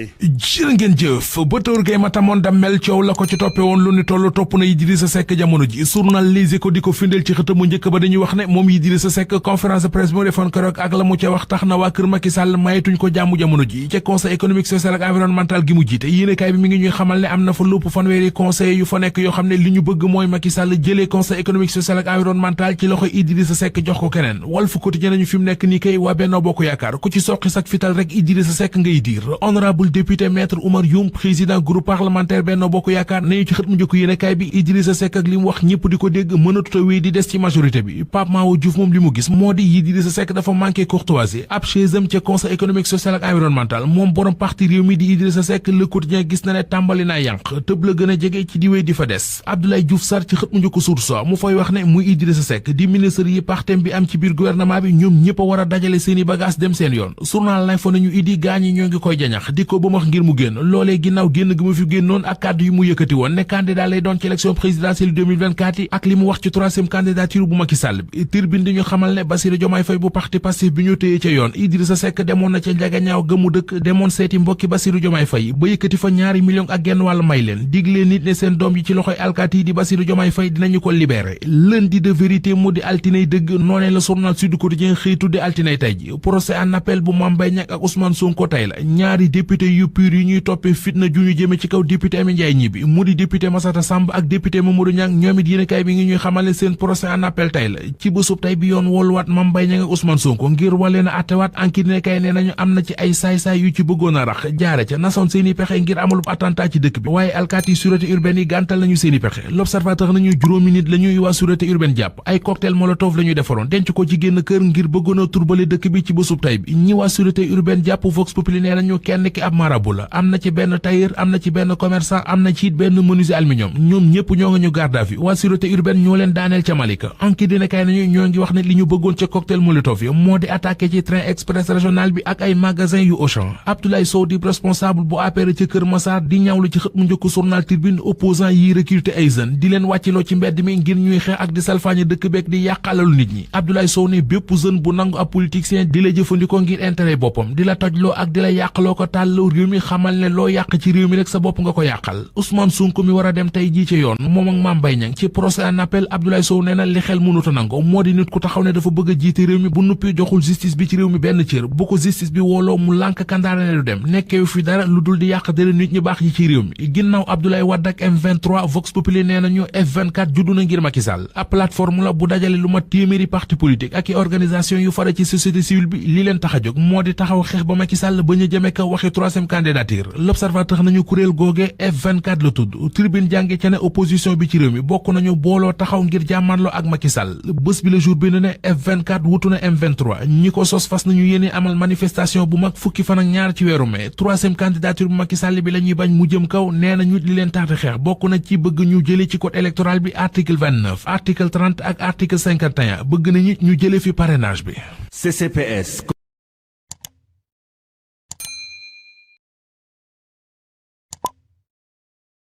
jërë ngeen jëf ba tóor gay ma tamoon da mel coow la ko ci toppe woon lu ni toll topp na Idrissa Seck jamono ji journal Les Échos di ko findeel ci xëtam mu njëkk ba dañuy wax ne moom Idrissa Seck conférence de presse mu defoon keroog ak la mu ca wax tax na waa kër Macky Sall mayetuñ ko jàmm jamono ji ca conseil économique social ak environnemental gi mu jiite yéenekaay bi mi ngi ñuy xamal ne am na fa lépp fanweeri conseil yu fa nekk yoo xam ne li ñu bëgg mooy Macky Sall jëlee conseil économique social ak environnemental ci loxo Idrissa Seck jox ko keneen Walf Quotidien nañu fi mu nekk nii kay waa Benno Bokk Yaakaar ku ci soqi sak fital rek Idrissa Seck ngay diir honorable député maître Oumar Youm président groupe parlementaire Benno Bokk Yaakaar nañu ci xët mu njëkk yéenekaay bi Idrissa Seck ak li mu wax ñëpp di ko dégg mënatut a wéy di des ci majorité bi Pape Mahawa Diouf moom li mu gis moo di Idrissa Seck dafa manqué courtoisie ab chaisam ca conseil économique social ak environnemental moom borom parti réew mi di Idrissa Seck Le Quotidien gis na ne tàmbali naa yànq tëb la gën a jege ci di wéy di fa des Abdoulaye Diouf Sarr ci xët mu njëkk Source A mu fay wax ne muy Idrissa Seck di ministre yi partem bi am ci biir gouvernement bi ñoom ñëpp a war a dajale seeni bagage dem seen yoon journal L'Info nañu Idi gaañi ñoo ngi koy jañax di ko ba wax ngir mu génn loolee ginnaaw génn gi mu fi génnoon ak kàddu yu mu yëkkati woon ne candidat lay doon ci élection présidentielle 2024 yi ak li mu wax ci troisième candidature bu Macky Sall bi Tribune di ñu xamal ne Bassirou Diomaye Faye bu parti Pastef bi ñu téye ca yoon Idrissa Seck demoon na ca njagañaaw gëmu dëkk demoon seeti mbokki Bassirou Diomaye Faye ba yëkkati fa $2 millions ak genn wàll may leen diglee nit ne seen doom yi ci loxoy alkaati yi di Bassirou Diomaye Faye dinañu ko libéré lundi de vérité mu di altinay dëgg noonee la journal Sud Quotidien xëy tudde altinay tey ji procès en appel bu Mame Mbaye Niang ak Ousmane Sonko tey la ñaari député yu pur yi ñuy toppee fitna ju ñu jëme ci kaw député Amy Ndiaye Gniby mu di député Massata Samb ak député Mamadou Niang ñoom it yéenekaay bi ngi ñuy xamale seen procès en appel tey la ci bésub tey bi yoon wooluwaat Mame Mbaye Niang ak Ousmane Sonko ngir walee na attewaat enquête yéenekaay nee nañu am na ci ay saay-saay yu ci bëggoon a rax jaare ca nasoon seeni pexe ngir amalub attentat ci dëkk bi waaye alkaati sûreté urbaine yi gàntal nañu seeni pexe l'observateur nañu juróomi nit la ñuy waa sûreté urbaine jàpp ay cocktail molotov la ñu defaroon denc ko ci génn kër ngir bëggoon a turbale dëkk bi ci bésub tey bi ñi waa sûreté urbaine jàpp Vox Populi nee nañu kenn ki ab marabu la am na ci benn tailleur am na ci benn commerçant am na ci it benn menuisier aluminium ñoom ñëpp ñoo nga ñu garde à vue waa sûreté urbaine ñoo leen daaneel ca Malika enquête dina kay nañu ñoo ngi wax ne li ñu bëggoon ca cocktail molotov yi moo di attaqué ci train express régional bi ak ay magasin yu Auchan Abdoulaye Sow di responsable bu APR ci Kër Massar di ñaawlu ci xët mu njëkk journal Tribune opposant yi recruter ay jeunes di leen wàcciloo ci mbedd mi ngir ñuy xeex ak di salfaañe dëkk beek di yàq alalu nit ñi Abdoulaye Sow ne bépp jeune bu nangu ab politicien di la jëfandikoo ngir intérêt boppam di la tojloo ak di la yàqloo ko tàlloo réew mi xamal ne loo yàq ci réew mi rek sa bopp nga ko yàqal Ousmane Sonko mi war a dem tey jii ci yoon moom ak Mame Mbaye Niang ci procès en appel Abdoulaye Sow nee na li xel mënuta nango moo di nit ku taxaw ne dafa bëgg a jiite réew mi bu nuppi joxul justice bi ci réew mi benn cër bu ko justice bi wooloo mu lànk kandaare ne du dem nekkewu fi dara lu dul di yàq dara nit ñi baax yi ci réew mi ginnaaw Abdoulaye Wade ak M23 Vox Populi nee nañu F24 juddu na ngir Macky Sall ab plateforme la bu dajale lu mat téeméeri parti politique ak i organisation yu fare ci société civile bi li leen tax a jóg moo di taxaw xeex ba Macky Sall ba ñu jëme ka waxi troisième candidature l'observateur nañu kuréel googe F24 la tudd tribune jànge ca ne opposition bi ci réew mi bokk nañu booloo taxaw ngir jàmmarloo ak Macky Sall bés bi le jour bi ne F24 wutu na M23 ñi ko sos fas nañu yéene amal manifestation bu mag fukki fan ak ñaar ci weeru mai troisième candidature bu Macky Sall bi la ñuy bañ mu jëm kaw nee nañu li leen tax di xeex bokk na ci bëgg ñu jële ci code électoral bi article 29 article 30 ak article 51 bëgg nañu ñu jële fi parrainage bi CCPS